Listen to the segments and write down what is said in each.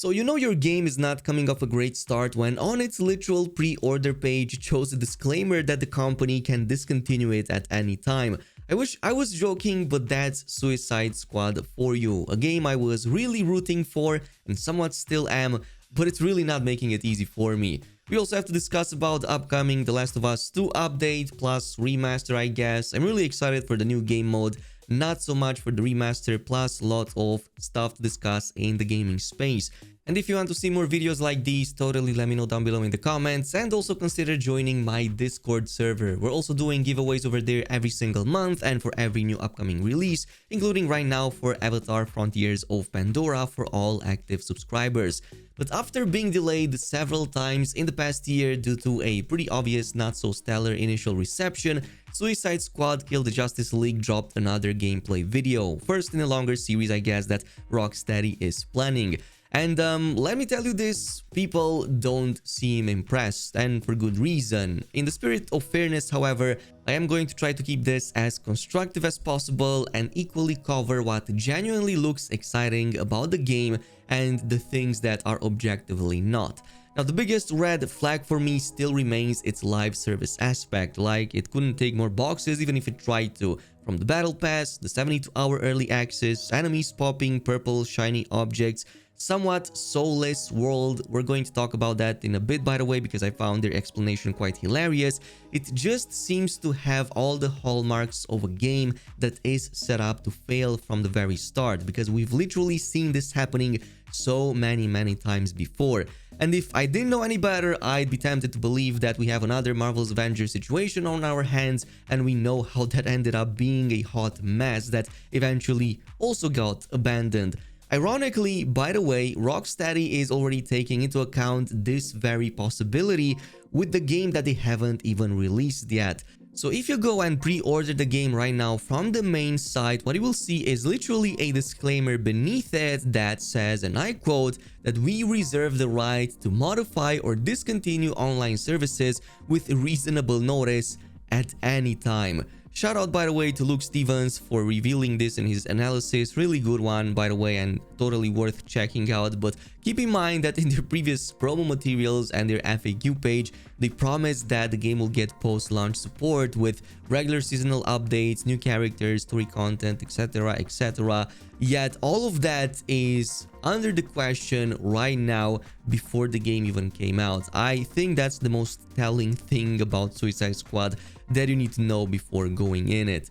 So you know your game is not coming off a great start when on its literal pre-order page it shows a disclaimer that the company can discontinue it at any time. I wish I was joking, but that's Suicide Squad for you. A game I was really rooting for and somewhat still am, but it's really not making it easy for me. We also have to discuss about the upcoming The Last of Us 2 update plus remaster, I guess. I'm really excited for the new game mode, not so much for the remaster, plus lots of stuff to discuss in the gaming space. And if you want to see more videos like these, totally let me know down below in the comments, and also consider joining my Discord server. We're also doing giveaways over there every single month and for every new upcoming release, including right now for Avatar Frontiers of Pandora for all active subscribers. But after being delayed several times in the past year due to a pretty obvious not so stellar initial reception, Suicide Squad Kill the Justice League dropped another gameplay video. First in a longer series, I guess, that Rocksteady is planning. And let me tell you this, people don't seem impressed, and for good reason. In the spirit of fairness, however, I am going to try to keep this as constructive as possible and equally cover what genuinely looks exciting about the game and the things that are objectively not. Now, the biggest red flag for me still remains its live service aspect. Like, it couldn't take more boxes even if it tried to. From the battle pass, the 72-hour early access, enemies popping purple shiny objects, somewhat soulless world. We're going to talk about that in a bit, by the way, because I found their explanation quite hilarious. It just seems to have all the hallmarks of a game that is set up to fail from the very start, because we've literally seen this happening so many times before. And if I didn't know any better, I'd be tempted to believe that we have another Marvel's Avengers situation on our hands, and we know how that ended up being a hot mess that eventually also got abandoned. Ironically, by the way, Rocksteady is already taking into account this very possibility with the game that they haven't even released yet. So if you go and pre-order the game right now from the main site, what you will see is literally a disclaimer beneath it that says, and I quote, that we reserve the right to modify or discontinue online services with reasonable notice at any time. Shout out, by the way, to Luke Stevens for revealing this in his analysis. Really good one, by the way, and totally worth checking out. But keep in mind that in their previous promo materials and their FAQ page, they promised that the game will get post-launch support with regular seasonal updates, new characters, story content, etc, etc. Yet all of that is under the question right now before the game even came out. I think that's the most telling thing about Suicide Squad that you need to know before going in it.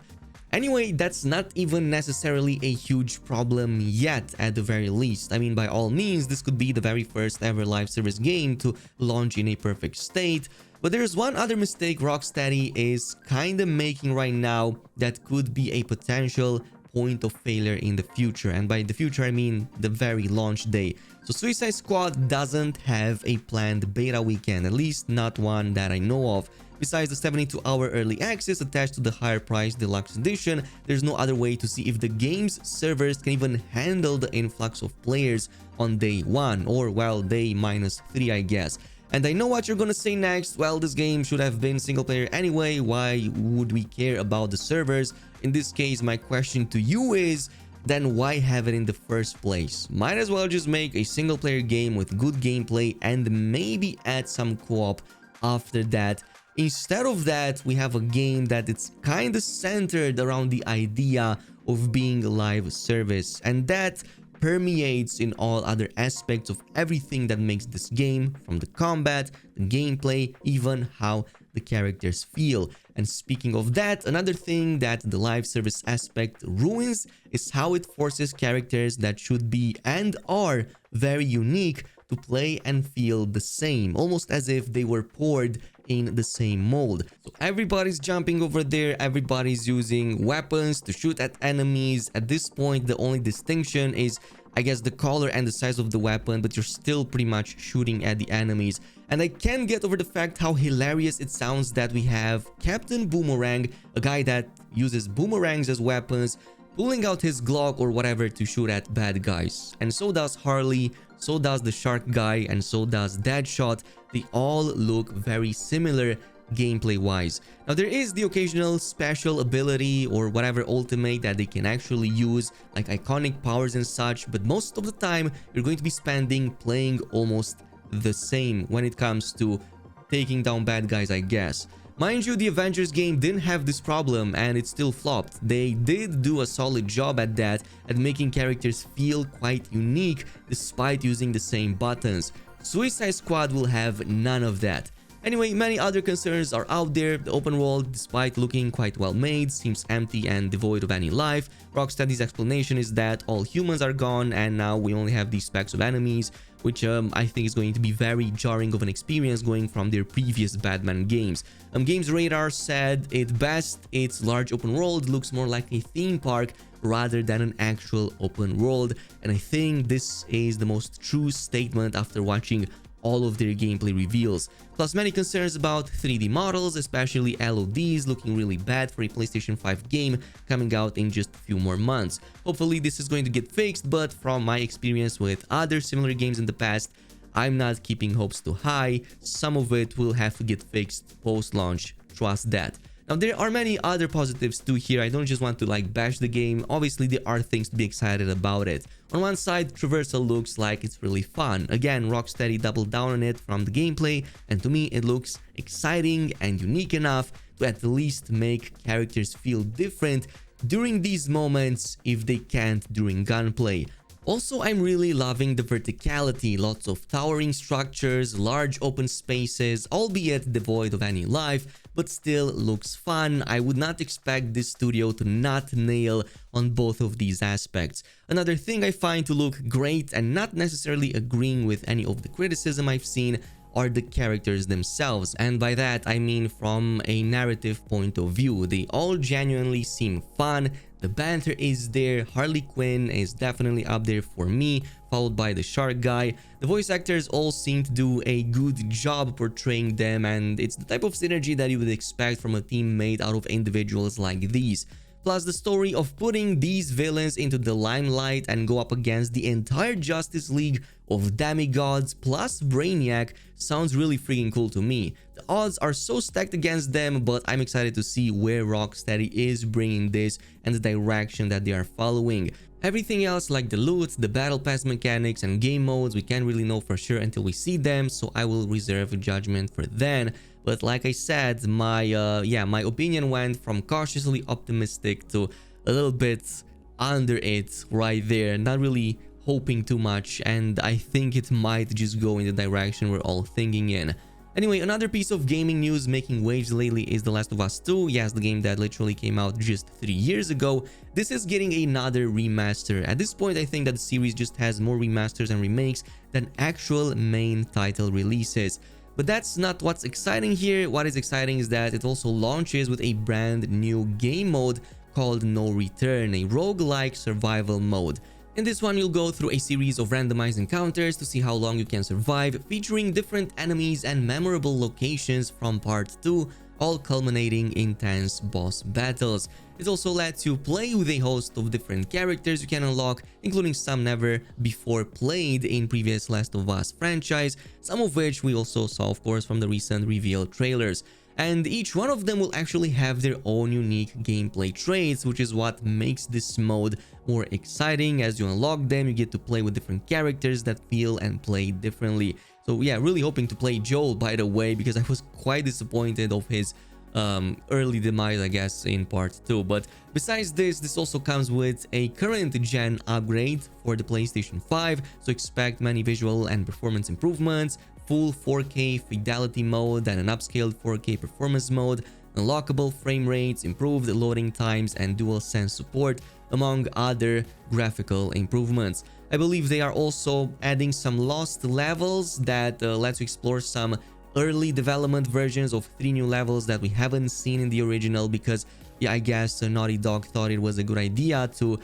Anyway, that's not even necessarily a huge problem yet, at the very least. I mean, by all means, this could be the very first ever live service game to launch in a perfect state. But there's one other mistake Rocksteady is kinda making right now that could be a potential point of failure in the future. And by the future, I mean the very launch day. So Suicide Squad doesn't have a planned beta weekend, at least not one that I know of. Besides the 72-hour early access attached to the higher price deluxe edition, there's no other way to see if the game's servers can even handle the influx of players on day 1, or well, day -3, I guess. And I know what you're gonna say next. Well, this game should have been single player anyway. Why would we care about the servers? In this case, my question to you is, then why have it in the first place? Might as well just make a single player game with good gameplay and maybe add some co-op after that. Instead of that, we have a game that it's kind of centered around the idea of being a live service, and that permeates in all other aspects of everything that makes this game, from the combat, the gameplay, even how the characters feel. And speaking of that, another thing that the live service aspect ruins is how it forces characters that should be and are very unique to play and feel the same, almost as if they were poured in the same mold. So everybody's jumping over there, everybody's using weapons to shoot at enemies. At this point, the only distinction is, I guess, the color and the size of the weapon, but you're still pretty much shooting at the enemies. And I can't get over the fact how hilarious it sounds that we have Captain Boomerang, a guy that uses boomerangs as weapons, pulling out his Glock or whatever to shoot at bad guys. And so does Harley, so does the shark guy, and so does Deadshot. They all look very similar gameplay wise. Now there is the occasional special ability or whatever ultimate that they can actually use, like iconic powers and such, but most of the time you're going to be spending playing almost the same when it comes to taking down bad guys, I guess. Mind you, the Avengers game didn't have this problem and it still flopped. They did do a solid job at that, at making characters feel quite unique despite using the same buttons. Suicide Squad will have none of that. Anyway, many other concerns are out there. The open world, despite looking quite well made, seems empty and devoid of any life. Rocksteady's explanation is that all humans are gone and now we only have these specks of enemies, which I think is going to be very jarring of an experience going from their previous Batman games. Games Radar said it best, its large open world looks more like a theme park rather than an actual open world, and I think this is the most true statement after watching all of their gameplay reveals. Plus many concerns about 3D models, especially LODs looking really bad for a PlayStation 5 game coming out in just a few more months. Hopefully this is going to get fixed, but from my experience with other similar games in the past, I'm not keeping hopes too high. Some of it will have to get fixed post-launch, trust that. Now there are many other positives too here. I don't just want to like bash the game. Obviously there are things to be excited about it. On one side, traversal looks like it's really fun. Again, Rocksteady doubled down on it from the gameplay, and to me it looks exciting and unique enough to at least make characters feel different during these moments if they can't during gunplay. Also, I'm really loving the verticality, lots of towering structures, large open spaces, albeit devoid of any life, but still looks fun. I would not expect this studio to not nail on both of these aspects. Another thing I find to look great and not necessarily agreeing with any of the criticism I've seen are the characters themselves, and by that I mean from a narrative point of view. They all genuinely seem fun. The banter is there. Harley Quinn is definitely up there for me, followed by the shark guy. The voice actors all seem to do a good job portraying them, and it's the type of synergy that you would expect from a team made out of individuals like these. Plus, the story of putting these villains into the limelight and go up against the entire Justice League of demigods plus Brainiac sounds really freaking cool to me. The odds are so stacked against them, but I'm excited to see where Rocksteady is bringing this and the direction that they are following. Everything else like the loot, the battle pass mechanics and game modes, we can't really know for sure until we see them, so I will reserve judgment for then. But like I said, my opinion went from cautiously optimistic to a little bit under it right there, not really hoping too much, and I think it might just go in the direction we're all thinking in. Anyway, another piece of gaming news making waves lately is The Last of Us 2. Yes, the game that literally came out just 3 years ago. This is getting another remaster. At this point, I think that the series just has more remasters and remakes than actual main title releases. But that's not what's exciting here. What is exciting is that it also launches with a brand new game mode called No Return, a roguelike survival mode. In this one, you'll go through a series of randomized encounters to see how long you can survive, featuring different enemies and memorable locations from part 2, all culminating in intense boss battles. It also lets you play with a host of different characters you can unlock, including some never before played in previous Last of Us franchise, some of which we also saw of course from the recent reveal trailers. And each one of them will actually have their own unique gameplay traits, which is what makes this mode more exciting. As you unlock them, you get to play with different characters that feel and play differently. So yeah, really hoping to play Joel, by the way, because I was quite disappointed of his early demise, I guess, in part 2. But besides this also comes with a current gen upgrade for the PlayStation 5, so expect many visual and performance improvements, full 4K fidelity mode and an upscaled 4K performance mode, unlockable frame rates, improved loading times and DualSense support, among other graphical improvements. I believe they are also adding some lost levels that lets you explore some early development versions of 3 new levels that we haven't seen in the original, because yeah, I guess Naughty Dog thought it was a good idea to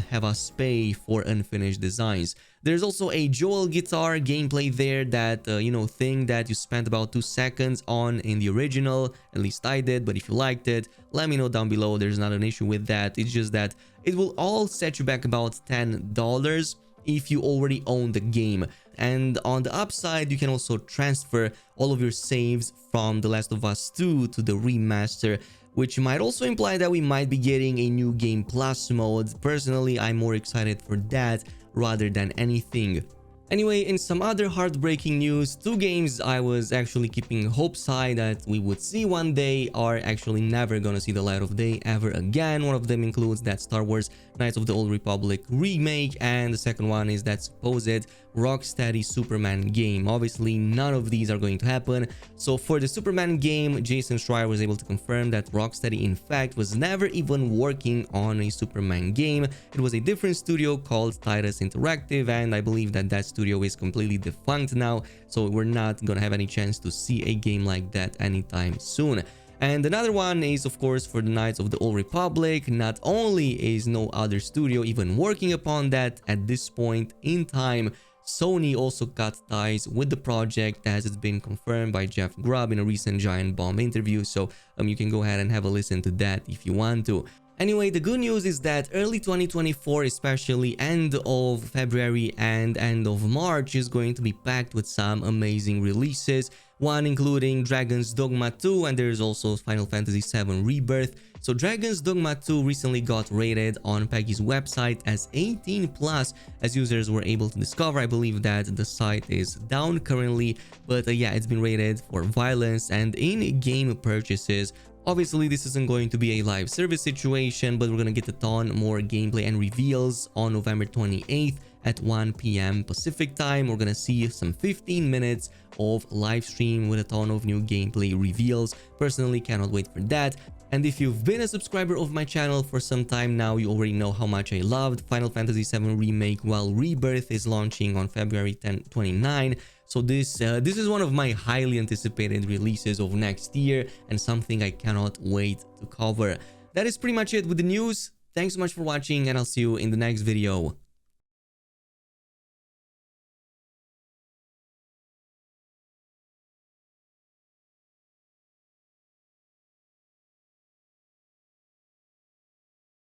have us pay for unfinished designs. There's also a Joel guitar gameplay there that, thing that you spent about 2 seconds on in the original. At least I did, but if you liked it, let me know down below. There's not an issue with that. It's just that it will all set you back about $10. if you already own the game. And on the upside, you can also transfer all of your saves from The Last of Us 2 to the remaster, which might also imply that we might be getting a new Game Plus mode. Personally, I'm more excited for that rather than anything. Anyway, in some other heartbreaking news, two games I was actually keeping hopes high that we would see one day are actually never gonna see the light of day ever again. One of them includes that Star Wars Knights of the Old Republic remake, and the second one is that supposed Rocksteady Superman game. Obviously, none of these are going to happen. So for the Superman game, Jason Schreier was able to confirm that Rocksteady in fact was never even working on a Superman game. It was a different studio called Titus Interactive, and I believe that that studio is completely defunct now, so we're not gonna have any chance to see a game like that anytime soon. And another one is, of course, for the Knights of the Old Republic. Not only is no other studio even working upon that at this point in time, Sony also cut ties with the project, as it's been confirmed by Jeff Grubb in a recent Giant Bomb interview, so you can go ahead and have a listen to that if you want to. Anyway, the good news is that early 2024, especially end of February and end of March, is going to be packed with some amazing releases. One including Dragon's Dogma 2, and there's also Final Fantasy VII Rebirth. So Dragon's Dogma 2 recently got rated on PEGI's website as 18+, as users were able to discover. I believe that the site is down currently, but yeah, it's been rated for violence and in-game purchases. Obviously, this isn't going to be a live service situation, but we're gonna get a ton more gameplay and reveals on November 28th at 1 p.m. Pacific time. We're gonna see some 15 minutes of live stream with a ton of new gameplay reveals. Personally, cannot wait for that. And if you've been a subscriber of my channel for some time now, you already know how much I loved Final Fantasy VII Remake, while Rebirth is launching on February 29. So this is one of my highly anticipated releases of next year, and something I cannot wait to cover. That is pretty much it with the news. Thanks so much for watching, and I'll see you in the next video.